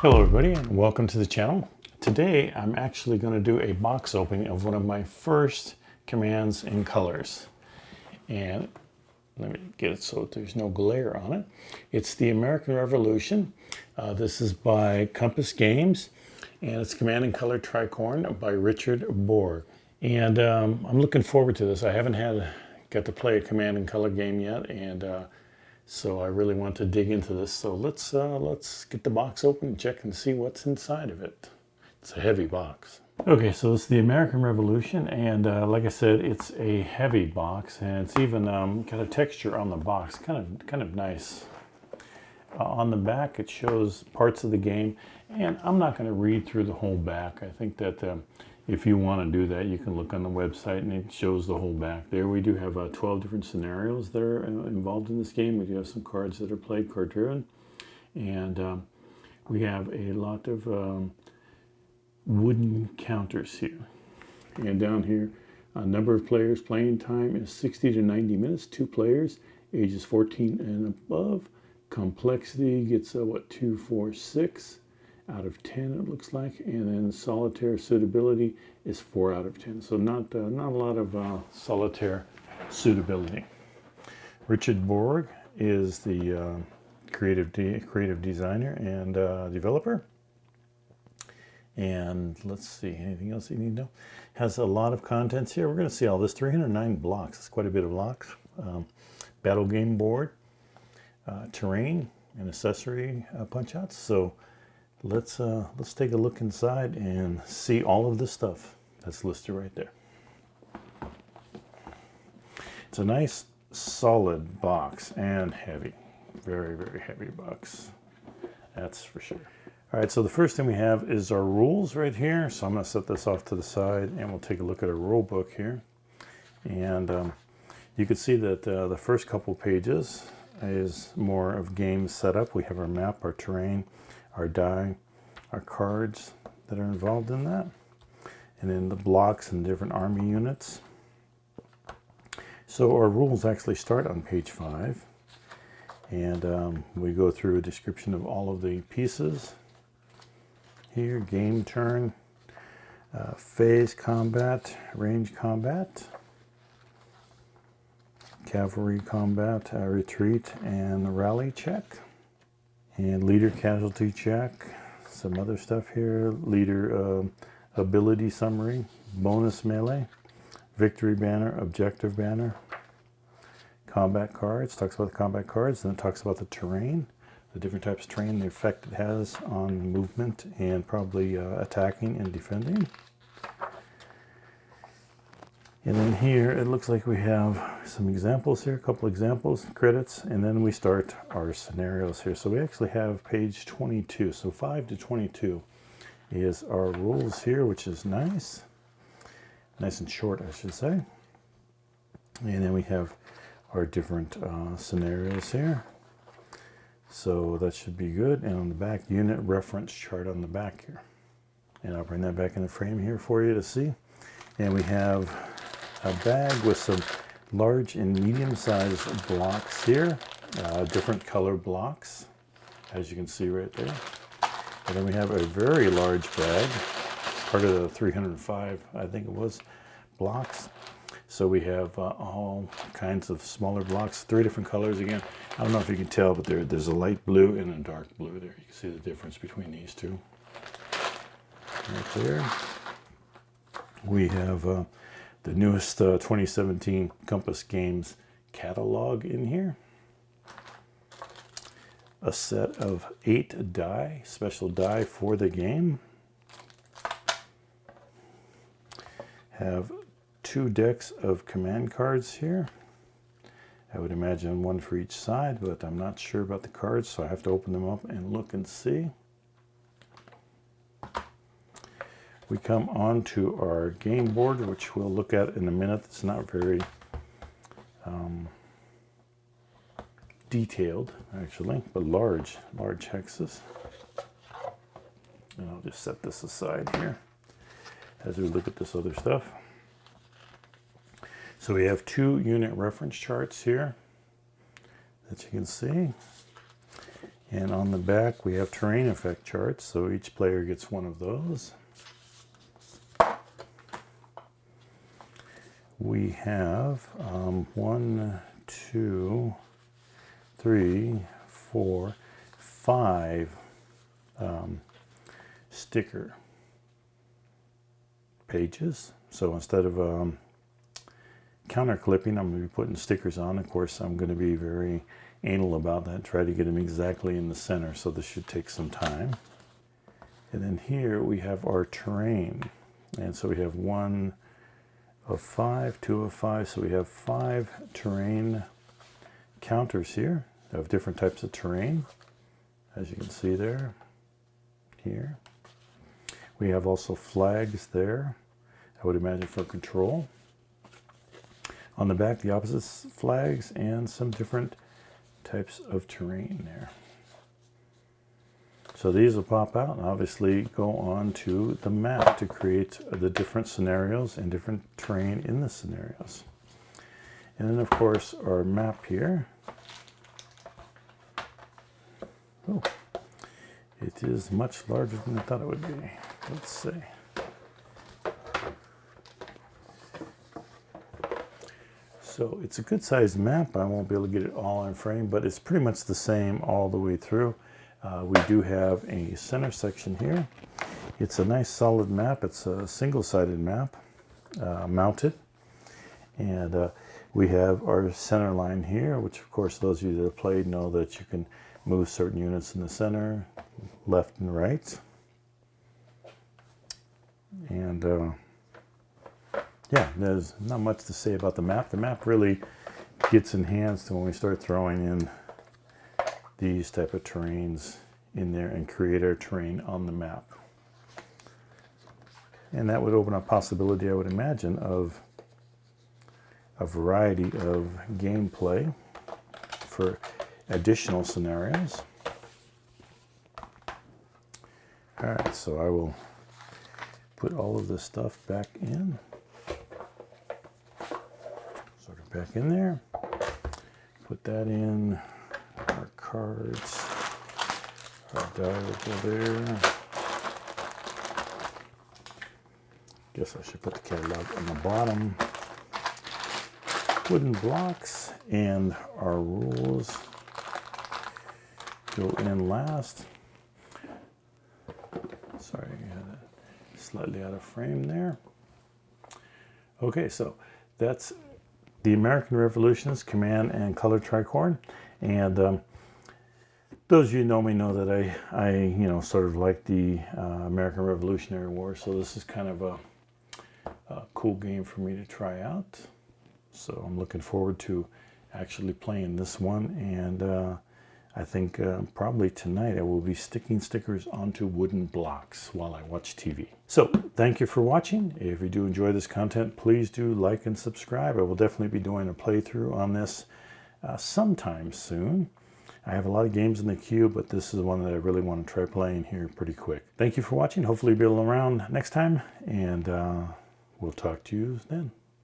Hello everybody and welcome to the channel. Today I'm actually going to do a box opening of one of my first Commands in Colors. And let me get it so there's no glare on it. It's the American Revolution. This is by Compass Games and it's Command and Color Tricorne by Richard Borg. And I'm looking forward to this. I haven't got to play a Command and Color game yet, and so I really want to dig into this. So let's get the box open and check and see what's inside of it. It's a heavy box. Okay, so it's the American Revolution, and like I said, it's a heavy box, and it's even got a texture on the box, kind of nice. On the back, it shows parts of the game, and I'm not going to read through the whole back. I think that if you want to do that, you can look on the website and it shows the whole back there. We do have 12 different scenarios that are involved in this game. We do have some cards that are played, card driven, and we have a lot of wooden counters here. And down here, a number of players, playing time is 60 to 90 minutes, 2 players, ages 14 and above. Complexity gets 2, 4, 6 out of 10 it looks like, and then solitaire suitability is 4 out of 10. So not a lot of solitaire suitability. Richard Borg is the creative designer and developer. And let's see, anything else you need to know? Has a lot of contents here. We're going to see all this. 309 blocks. It's quite a bit of blocks. Battle game board, terrain, and accessory punch outs. So let's take a look inside and see all of this stuff that's listed right there. It's a nice solid box and heavy. Very, very heavy box. That's for sure. All right, so the first thing we have is our rules right here. So I'm going to set this off to the side and we'll take a look at our rule book here. And you can see that the first couple pages is more of game setup. We have our map, our terrain, our die, our cards that are involved in that, and then the blocks and different army units. So our rules actually start on page 5, and we go through a description of all of the pieces here. Game turn, phase combat, range combat, cavalry combat, retreat, and rally check, and leader casualty check, some other stuff here, leader ability summary, bonus melee, victory banner, objective banner, combat cards, talks about the combat cards, then it talks about the terrain, the different types of terrain, the effect it has on movement and probably attacking and defending. And then here, it looks like we have some examples here, a couple examples, credits, and then we start our scenarios here. So we actually have page 22. So 5 to 22 is our rules here, which is nice. Nice and short, I should say. And then we have our different scenarios here. So that should be good. And on the back, unit reference chart on the back here. And I'll bring that back in the frame here for you to see. And we have a bag with some large and medium-sized blocks here, different color blocks, as you can see right there. And then we have a very large bag, part of the 305, I think it was, blocks. So we have all kinds of smaller blocks, 3 different colors again. I don't know if you can tell, but there's a light blue and a dark blue there. You can see the difference between these two. Right there. We have the newest 2017 Compass Games catalog in here. A set of 8 die, special die for the game. Have 2 decks of command cards here. I would imagine 1 for each side, but I'm not sure about the cards, so I have to open them up and look and see. We come on to our game board, which we'll look at in a minute. It's not very detailed, actually, but large hexes. And I'll just set this aside here as we look at this other stuff. So we have 2 unit reference charts here that you can see. And on the back we have terrain effect charts, so each player gets one of those. We have 1, 2, 3, 4, 5 sticker pages. So instead of counter clipping, I'm going to be putting stickers on. Of course, I'm going to be very anal about that, try to get them exactly in the center, so this should take some time. And then here we have our terrain, and so we have 1 of 5, 2 of 5, so we have 5 terrain counters here of different types of terrain, as you can see there, here. We have also flags there, I would imagine for control. On the back, the opposite flags and some different types of terrain there. So these will pop out and obviously go on to the map to create the different scenarios and different terrain in the scenarios. And then of course our map here. Oh, it is much larger than I thought it would be. Let's see. So it's a good sized map. I won't be able to get it all on frame, but it's pretty much the same all the way through. We do have a center section here. It's a nice solid map. It's a single-sided map, mounted. And we have our center line here, which of course those of you that have played know that you can move certain units in the center, left and right. And yeah, there's not much to say about the map. The map really gets enhanced when we start throwing in these type of terrains in there and create our terrain on the map. And that would open up possibility, I would imagine, of a variety of gameplay for additional scenarios. All right, so I will put all of this stuff back in. Sort of back in there. Put that in. Our cards. Our die will go there. Guess I should put the catalog on the bottom. Wooden blocks and our rules go in last. Sorry, I had it slightly out of frame there. Okay, so that's the American Revolution's Command and Color Tricorne. And those of you who know me know that I you know, sort of like the American Revolutionary War. So this is kind of a cool game for me to try out. So I'm looking forward to actually playing this one. And I think probably tonight I will be sticking stickers onto wooden blocks while I watch TV. So thank you for watching. If you do enjoy this content, please do like and subscribe. I will definitely be doing a playthrough on this sometime soon. I have a lot of games in the queue, but this is one that I really want to try playing here pretty quick. Thank you for watching. Hopefully you'll be around next time, and we'll talk to you then.